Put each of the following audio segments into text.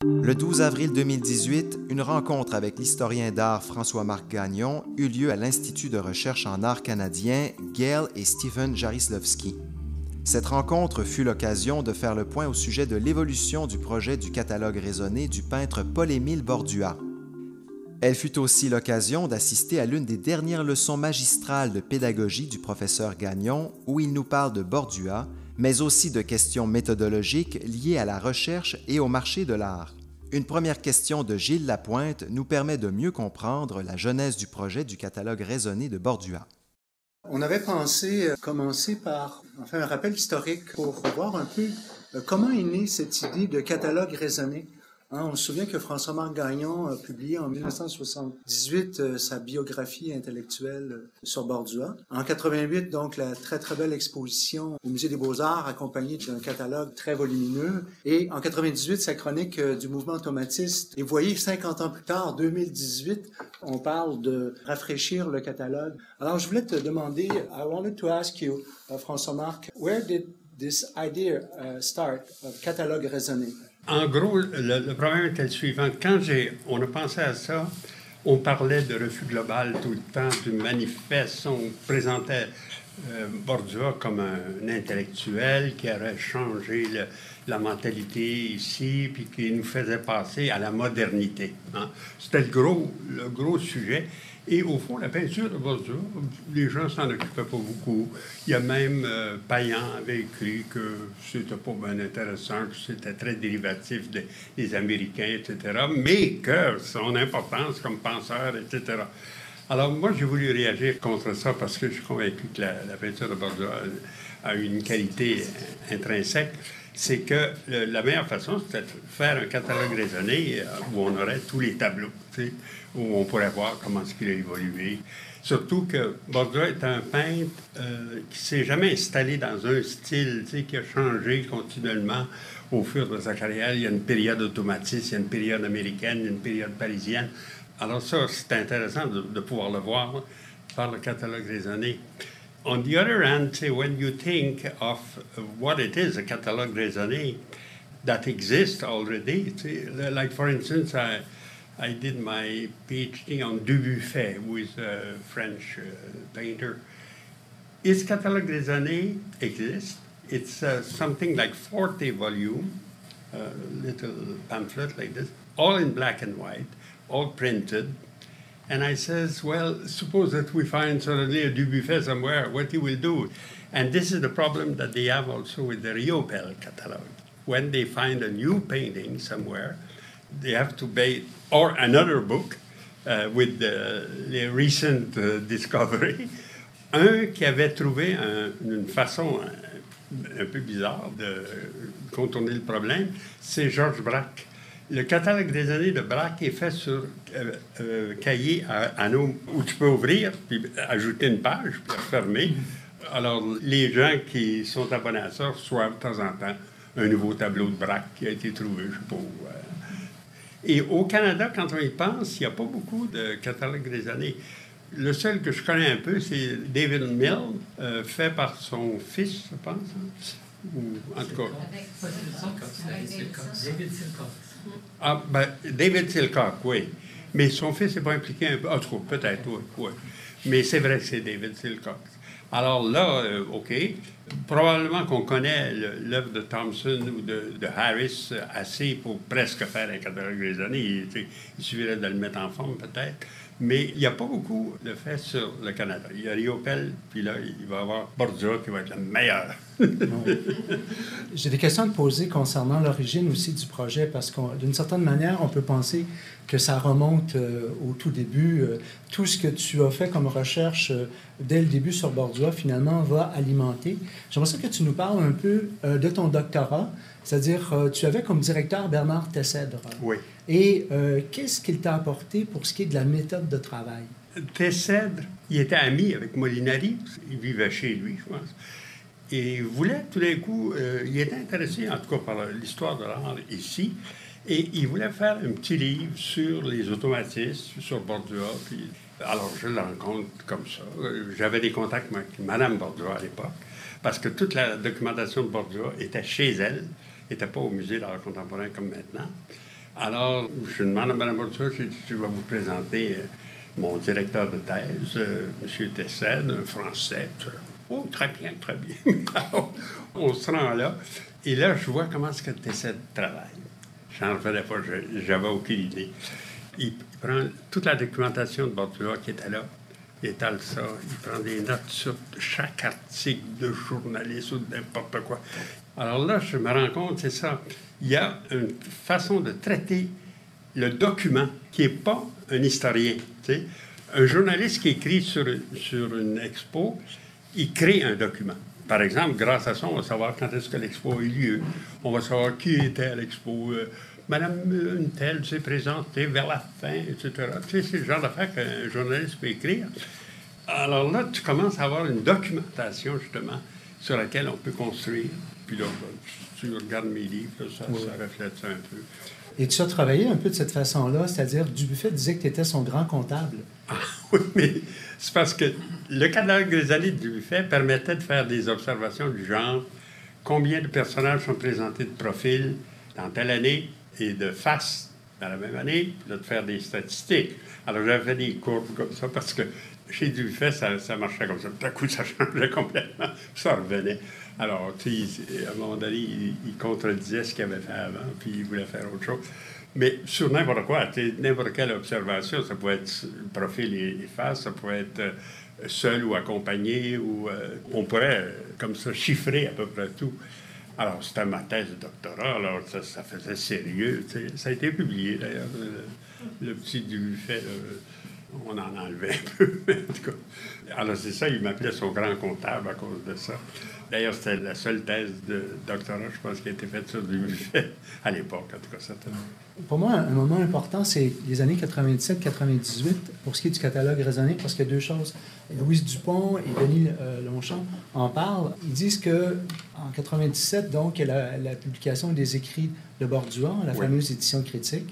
Le 12 avril 2018, une rencontre avec l'historien d'art François-Marc Gagnon eut lieu à l'Institut de recherche en art canadien Gail et Stephen Jarislowski. Cette rencontre fut l'occasion de faire le point au sujet de l'évolution du projet du catalogue raisonné du peintre Paul-Émile Bordua. Elle fut aussi l'occasion d'assister à l'une des dernières leçons magistrales de pédagogie du professeur Gagnon, où il nous parle de Bordua, mais aussi de questions méthodologiques liées à la recherche et au marché de l'art. Une première question de Gilles Lapointe nous permet de mieux comprendre la genèse du projet du catalogue raisonné de Bordua. On avait pensé commencer par un rappel historique pour voir un peu comment est née cette idée de catalogue raisonné. On se souvient que François-Marc Gagnon a publié en 1978 sa biographie intellectuelle sur Bordua. En 88, donc, la très très belle exposition au Musée des Beaux-Arts accompagnée d'un catalogue très volumineux. Et en 98, sa chronique du mouvement automatiste. Et vous voyez, 50 ans plus tard, 2018, on parle de rafraîchir le catalogue. Alors, je voulais te demander, I wanted to ask you, François-Marc, where did this idea start of catalogue raisonné? En gros, le problème était le suivant. Quand on a pensé à ça, on parlait de refus global tout le temps, du manifeste. On présentait Bordua comme un intellectuel qui aurait changé la mentalité ici, puis qui nous faisait passer à la modernité. Hein. C'était le gros sujet. Et au fond, la peinture de Bordua, les gens s'en occupaient pas beaucoup. Il y a même Payan avait écrit que c'était pas bien intéressant, que c'était très dérivatif des Américains, etc., mais que son importance comme penseur, etc. Alors moi, j'ai voulu réagir contre ça parce que je suis convaincu que la peinture de Bordua a une qualité intrinsèque. C'est que la meilleure façon, c'était de faire un catalogue raisonné où on aurait tous les tableaux, tu sais, où on pourrait voir comment est-ce qu'il a évolué. Surtout que Bordua est un peintre qui ne s'est jamais installé dans un style, tu sais, qui a changé continuellement au fur de sa carrière. Il y a une période automatiste, il y a une période américaine, il y a une période parisienne. Alors ça, c'est intéressant de pouvoir le voir par le catalogue raisonné. On the other hand, when you think of what it is, a catalogue raisonné, that exists already, like for instance, I did my PhD on Dubuffet, who is a French painter. His catalogue raisonné exists. It's something like 40 volume, little pamphlet like this, all in black and white, all printed. And I says, well, suppose that we find suddenly a Dubuffet somewhere, what he will do? And this is the problem that they have also with the Riopel catalog. When they find a new painting somewhere, they have to buy or another book with the recent discovery. Un qui avait trouvé une façon un peu bizarre de contourner le problème, c'est Georges Braque. Le catalogue des années de Braque est fait sur cahier à anneaux où tu peux ouvrir, puis ajouter une page, puis refermer. Alors, les gens qui sont abonnés à ça reçoivent de temps en temps un nouveau tableau de Braque qui a été trouvé, je sais pas où. Et au Canada, quand on y pense, il n'y a pas beaucoup de catalogues des années. Le seul que je connais un peu, c'est David Mill, fait par son fils, je pense. Hein? Ou, en tout cas... David Silcox. Ah, ben, David Silcox, oui. Mais son fils n'est pas impliqué un peu. En tout cas, peut-être, oui. Mais c'est vrai que c'est David Silcox. Alors là, OK, probablement qu'on connaît l'œuvre de Thompson ou de Harris assez pour presque faire un catalogue raisonné. Il suffirait de le mettre en forme, peut-être. Mais il n'y a pas beaucoup de faits sur le Canada. Il y a Riopel, puis là, il va y avoir Bordua qui va être le meilleur. J'ai des questions à te poser concernant l'origine aussi du projet, parce que d'une certaine manière, on peut penser que ça remonte au tout début. Tout ce que tu as fait comme recherche dès le début sur Bordua, finalement, va alimenter. J'aimerais ça que tu nous parles un peu de ton doctorat, c'est-à-dire tu avais comme directeur Bernard Tessèdre. Oui. Et qu'est-ce qu'il t'a apporté pour ce qui est de la méthode de travail? Tessèdre, il était ami avec Molinari. Il vivait chez lui, je pense. Et il voulait, tout d'un coup, il était intéressé, en tout cas, par l'histoire de l'art ici. Et il voulait faire un petit livre sur les automatistes, sur Bordua. Puis, alors, je le rencontre comme ça. J'avais des contacts avec Mme Bordua à l'époque, parce que toute la documentation de Bordua était chez elle, n'était pas au Musée d'art contemporain comme maintenant. Alors, je demande à Mme Borduas, j'ai dit, je vais vous présenter mon directeur de thèse, M. Tessède, un Français. Oh, très bien, très bien. Alors, on se rend là, et là, je vois comment est-ce que Tessède travaille. J'en revenais pas, j'avais aucune idée. Il prend toute la documentation de Borduas qui était là, il étale ça, il prend des notes sur chaque article de journaliste ou de n'importe quoi. Alors là, je me rends compte, c'est ça, il y a une façon de traiter le document qui n'est pas un historien. Tu sais. Un journaliste qui écrit sur une expo, il crée un document. Par exemple, grâce à ça, on va savoir quand est-ce que l'expo a eu lieu. On va savoir qui était à l'expo. Madame une telle s'est présentée vers la fin, etc. Tu sais, c'est le genre d'affaire qu'un journaliste peut écrire. Alors là, tu commences à avoir une documentation, justement, sur laquelle on peut construire. Puis là, tu regardes mes livres, ça reflète ça un peu. Et tu as travaillé un peu de cette façon-là, c'est-à-dire Dubuffet disait que tu étais son grand comptable. Ah, oui, mais c'est parce que le catalogue des années de Dubuffet permettait de faire des observations du genre combien de personnages sont présentés de profil dans telle année et de face dans la même année, puis là, de faire des statistiques. Alors, j'avais fait des courbes comme ça parce que chez Dubuffet, ça marchait comme ça. Tout à coup, ça changeait complètement, puis ça revenait. Alors, tu sais, à un moment donné, il contredisait ce qu'il avait fait avant, puis il voulait faire autre chose. Mais sur n'importe quoi, n'importe quelle observation, ça pouvait être profil et face, ça pouvait être seul ou accompagné, ou on pourrait, comme ça, chiffrer à peu près tout. Alors, c'était ma thèse de doctorat, alors ça faisait sérieux. Tu sais. Ça a été publié, d'ailleurs, le petit Dubuffet, on en enlevait un peu, mais en tout cas. Alors, c'est ça, il m'appelait son grand comptable à cause de ça. D'ailleurs, c'était la seule thèse de doctorat, je pense, qui a été faite sur Dubuffet à l'époque, en tout cas, certainement. Pour moi, un moment important, c'est les années 97-98, pour ce qui est du catalogue raisonné, parce qu'il y a deux choses. Louise Dupont et Denis Longchamp en parlent. Ils disent qu'en 97, donc, il y a la publication des écrits de Borduas, la fameuse édition critique.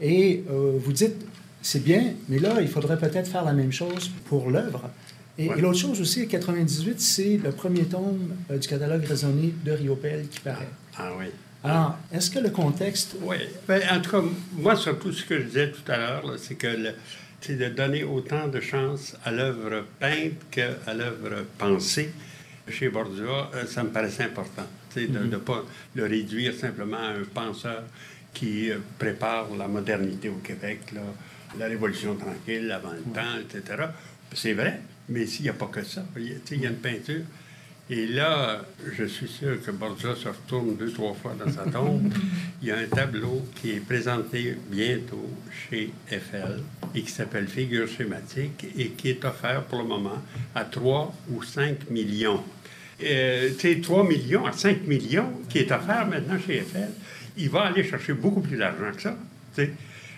Et vous dites, c'est bien, mais là, il faudrait peut-être faire la même chose pour l'œuvre. Et l'autre chose aussi, 98, c'est le premier tome du catalogue raisonné de Riopelle qui paraît. Ah oui. Alors, est-ce que le contexte... Oui. Bien, en tout cas, moi, surtout ce que je disais tout à l'heure, là, c'est que c'est de donner autant de chance à l'œuvre peinte qu'à l'œuvre pensée. Chez Borduas, ça me paraissait important, de ne pas le réduire simplement à un penseur qui prépare la modernité au Québec, là, la Révolution tranquille, avant le temps, etc. C'est vrai, mais s'il n'y a pas que ça, il y a une peinture. Et là, je suis sûr que Borduas se retourne 2-3 fois dans sa tombe. Il y a un tableau qui est présenté bientôt chez Eiffel et qui s'appelle Figures schématiques et qui est offert pour le moment à 3 ou 5 millions. 3 millions à 5 millions qui est offert maintenant chez Eiffel, il va aller chercher beaucoup plus d'argent que ça. T'sais.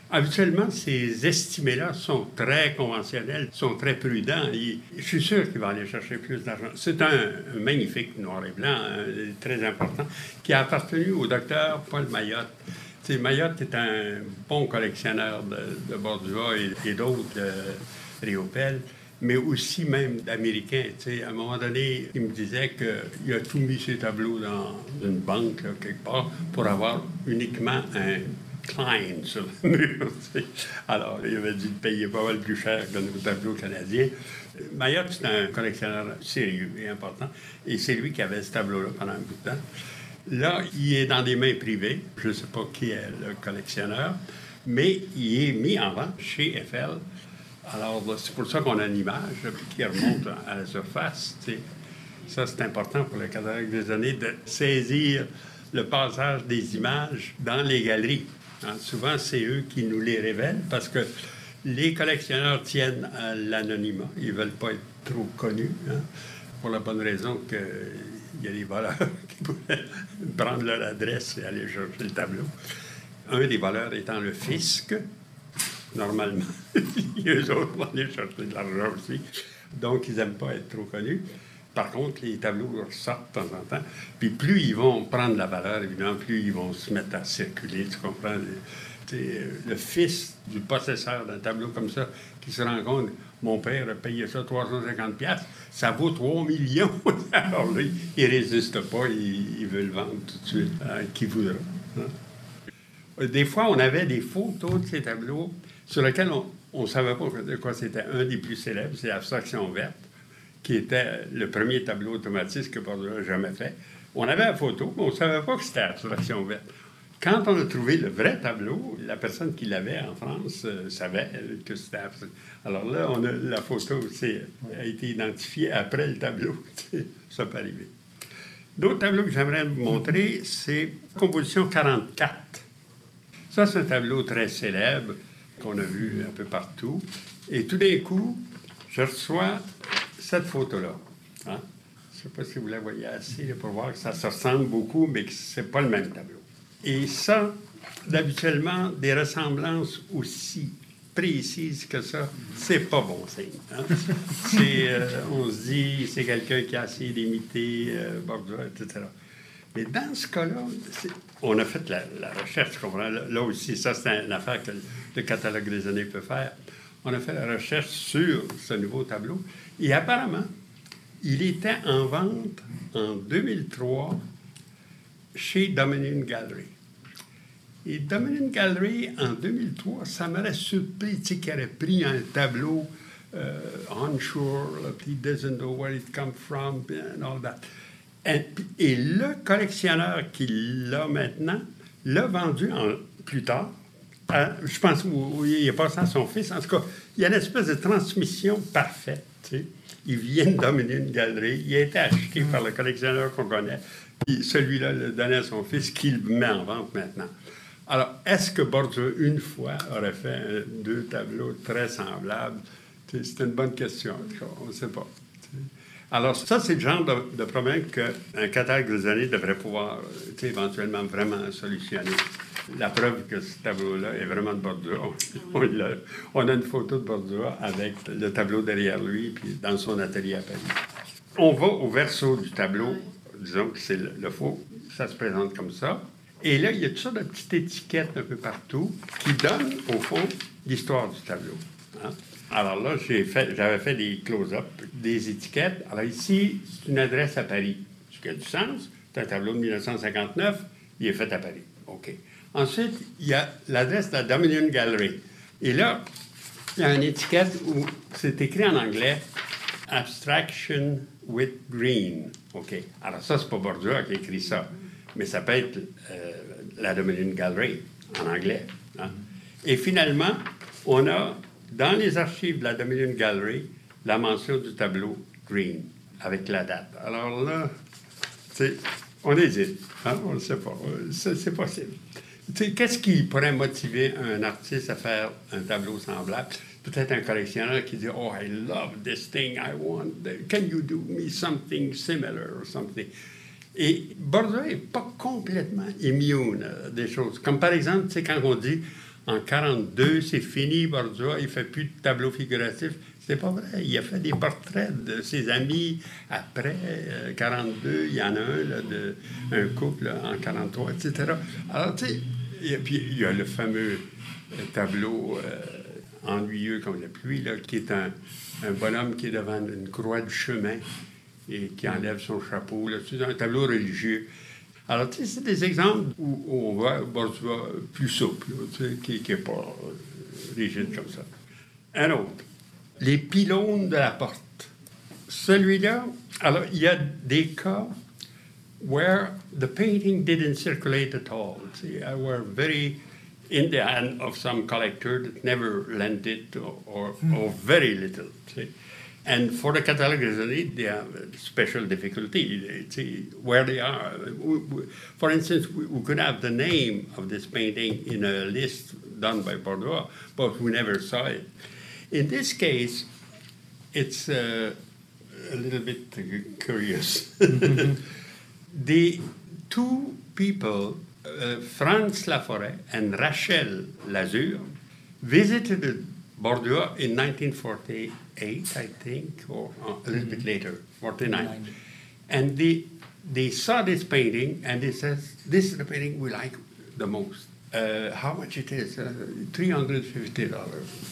Habituellement, ces estimés-là sont très conventionnels, sont très prudents. Je suis sûr qu'il va aller chercher plus d'argent. C'est un magnifique noir et blanc, très important, qui a appartenu au docteur Paul Mayotte. T'sais, Mayotte est un bon collectionneur de Borduas et d'autres de Riopelle, mais aussi même d'Américains. À un moment donné, il me disait qu'il a tout mis ses tableaux dans une banque, là, quelque part, pour avoir uniquement un Klein sur le mur. Alors, il avait dû payer pas mal plus cher que nos tableaux canadiens. Mayotte, c'est un collectionneur sérieux et important, et c'est lui qui avait ce tableau-là pendant un bout de temps. Là, il est dans des mains privées. Je ne sais pas qui est le collectionneur, mais il est mis en vente chez Eiffel. Alors, c'est pour ça qu'on a une image qui remonte à la surface. T'sais. Ça, c'est important pour le catalogue des années de saisir le passage des images dans les galeries. Hein, souvent, c'est eux qui nous les révèlent parce que les collectionneurs tiennent à l'anonymat. Ils ne veulent pas être trop connus, hein, pour la bonne raison qu'il y a des voleurs qui pourraient prendre leur adresse et aller chercher le tableau. Un des voleurs étant le fisc, normalement. Eux autres vont aller chercher de l'argent aussi. Donc, ils n'aiment pas être trop connus. Par contre, les tableaux ressortent de temps en temps. Puis plus ils vont prendre la valeur, évidemment, plus ils vont se mettre à circuler, tu comprends? Le fils du possesseur d'un tableau comme ça, qui se rend compte, mon père a payé ça 350$, ça vaut 3 millions. Alors là, il ne résiste pas, il veut le vendre tout de suite à qui voudra. Hein? Des fois, on avait des photos de ces tableaux sur lesquels on ne savait pas de quoi c'était. Un des plus célèbres, c'est Abstraction verte, qui était le premier tableau automatiste que Bordeaux n'a jamais fait. On avait la photo, mais on ne savait pas que c'était Abstraction verte. Quand on a trouvé le vrai tableau, la personne qui l'avait en France savait que c'était Abstraction. Alors là, la photo a été identifiée après le tableau. Ça peut arriver. D'autres tableaux que j'aimerais vous montrer, c'est Composition 44. Ça, c'est un tableau très célèbre qu'on a vu un peu partout. Et tout d'un coup, je reçois cette photo-là. Hein? Je ne sais pas si vous la voyez assez là, pour voir que ça se ressemble beaucoup, mais que ce n'est pas le même tableau. Et ça, habituellement, des ressemblances aussi précises que ça, c'est pas bon signe. Hein? On se dit, c'est quelqu'un qui a essayé d'imiter Bordeaux, etc. Mais dans ce cas-là, on a fait la recherche, tu comprends? Là aussi, ça, c'est une affaire que le catalogue raisonné peut faire. On a fait la recherche sur ce nouveau tableau. Et apparemment, il était en vente en 2003 chez Dominion Gallery. Et Dominion Gallery, en 2003, ça m'aurait surpris, tu sais, qu'il aurait pris un tableau onshore, he doesn't know where it come from, and all that. Et le collectionneur qui l'a maintenant l'a vendu plus tard. Je pense qu'il est passé à son fils. En tout cas, il y a une espèce de transmission parfaite. Tu sais. Il vient de dominer une galerie. Il a été acheté par le collectionneur qu'on connaît. Puis celui-là le donnait à son fils qui le met en vente maintenant. Alors, est-ce que Bordeaux, une fois, aurait fait deux tableaux très semblables? Tu sais, c'est une bonne question. On ne sait pas. Alors, ça, c'est le genre de problème qu'un catalogue raisonné devrait pouvoir éventuellement vraiment solutionner. La preuve que ce tableau-là est vraiment de Bordeaux. On a une photo de Bordeaux avec le tableau derrière lui, puis dans son atelier à Paris. On va au verso du tableau, disons que c'est le faux, ça se présente comme ça. Et là, il y a toutes sortes de petites étiquettes un peu partout qui donnent, au fond, l'histoire du tableau. Hein? Alors là, j'avais fait des close-up, des étiquettes. Alors ici, c'est une adresse à Paris, ce qui a du sens. C'est un tableau de 1959, il est fait à Paris. OK. Ensuite, il y a l'adresse de la Dominion Gallery. Et là, il y a une étiquette où c'est écrit en anglais « Abstraction with Green ». OK. Alors ça, c'est pas Bordeaux qui a écrit ça, mais ça peut être la Dominion Gallery en anglais. Hein? Et finalement, on a dans les archives de la Dominion Gallery la mention du tableau Green avec la date. Alors là, on hésite. Hein? On ne sait pas. C'est possible. Qu'est-ce qui pourrait motiver un artiste à faire un tableau semblable? Peut-être un collectionneur qui dit « Oh, I love this thing, I want... Can you do me something similar or something? » Et Bordeaux n'est pas complètement immune des choses. Comme par exemple, quand on dit « En 42, c'est fini, Bordeaux, il ne fait plus de tableaux figuratifs. » C'est pas vrai. Il a fait des portraits de ses amis après 42. Il y en a un couple là, en 43, etc. Alors, tu sais, et puis il y a le fameux tableau ennuyeux comme la pluie, là, qui est un bonhomme qui est devant une croix du chemin et qui enlève son chapeau. Là. C'est un tableau religieux. Alors, tu sais, c'est des exemples où on voit Bordeaux plus souple, là, tu sais, qui n'est pas rigide comme ça. Un autre. Les pylônes de la porte. Celui-là, alors, il y a des cas where the painting didn't circulate at all. See, were very in the hand of some collector that never lent it or very little. See. And for the catalogue raisonné, they have a special difficulty. See, where they are. For instance, we could have the name of this painting in a list done by Bordeaux, but we never saw it. In this case, it's a little bit curious. The two people, Franz Laforêt and Rachel Lazur, visited Bordeaux in 1948, I think, or a little bit later, 49. And they saw this painting, and they said, this is the painting we like the most. How much it is? $350.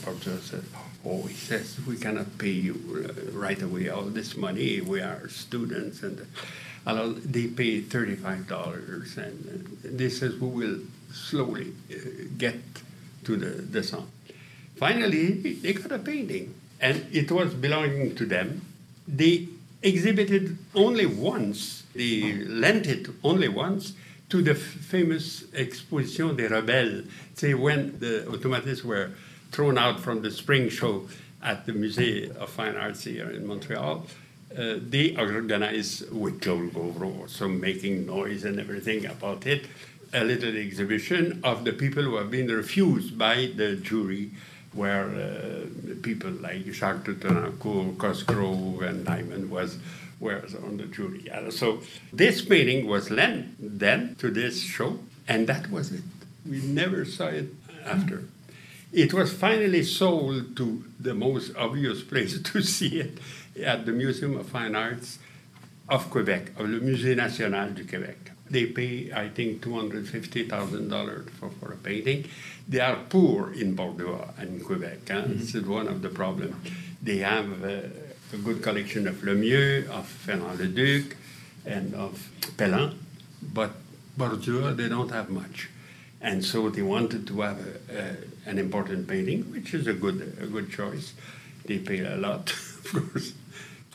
Bordeaux said, oh, he says, we cannot pay you right away all this money. We are students. And alors, they pay $35. And they says, we will slowly get to the song. Finally, they got a painting, and it was belonging to them. They exhibited only once, they lent it only once to the famous Exposition des Rebelles. Say when the automatistes were thrown out from the spring show at the Musée of Fine Arts here in Montreal, they organized with Claude Gauvreau, so making noise and everything about it, a little exhibition of the people who have been refused by the jury, where people like Jacques Toutenancourt, Cosgrove, and Nyman was on the jury. So this painting was lent then to this show, and that was it. We never saw it after. It was finally sold to the most obvious place to see it, at the Museum of Fine Arts of Quebec, of le Musée National du Québec. They pay, I think, $250,000 for a painting. They are poor in Bordeaux and Quebec. This is one of the problems. They have a good collection of Lemieux, of Fernand-le-Duc, and of Pellan, but Bordeaux, they don't have much. And so they wanted to have an important painting, which is a good choice. They pay a lot, of course.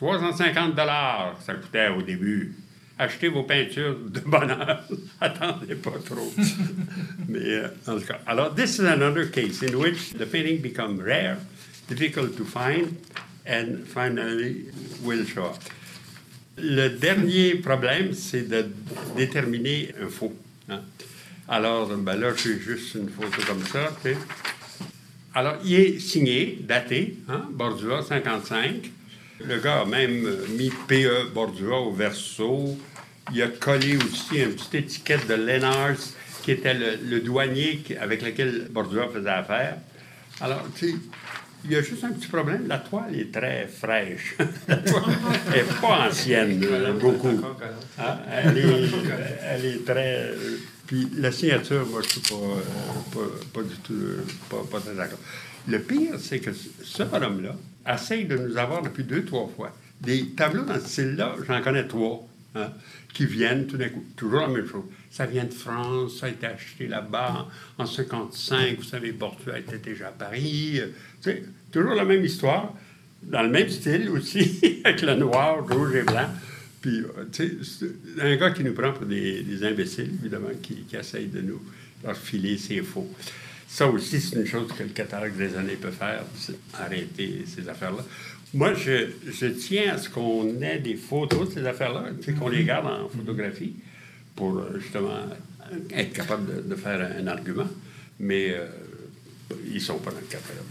$350, ça coûtait au début. Achetez vos peintures de bonheur. Attendez pas trop. Mais en tout cas, alors this is another case in which the painting become rare, difficult to find, and finally will show up. Le dernier problème, c'est de déterminer un faux. Hein? Alors, ben là, j'ai juste une photo comme ça. Tu sais. Alors, il est signé, daté, hein, Bordua 55. Le gars a même mis P.E. Bordua au verso. Il a collé aussi une petite étiquette de Lennars, qui était le douanier avec lequel Bordua faisait affaire. Alors, tu sais, il y a juste un petit problème. La toile est très fraîche. La toile n'est pas ancienne, beaucoup. Hein? Elle est très... Puis la signature, moi, je ne suis pas du tout pas très d'accord. Le pire, c'est que ce bonhomme-là essaye de nous avoir depuis 2-3 fois. Des tableaux dans ce style-là, j'en connais 3, hein, qui viennent tout d'un coup, toujours la même chose. Ça vient de France, ça a été acheté là-bas en 1955, vous savez, Bordua était déjà à Paris. Tu sais, toujours la même histoire, dans le même style aussi, avec le noir, rouge et blanc. Puis, tu sais, c'est un gars qui nous prend pour des imbéciles, évidemment, qui essayent de nous leur filer ses faux. Ça aussi, c'est une chose que le catalogue raisonné peut faire, c'est arrêter ces affaires-là. Moi, je tiens à ce qu'on ait des photos de ces affaires-là, tu sais, qu'on les garde en photographie pour, justement, être capable de faire un argument. Mais ils ne sont pas dans le catalogue.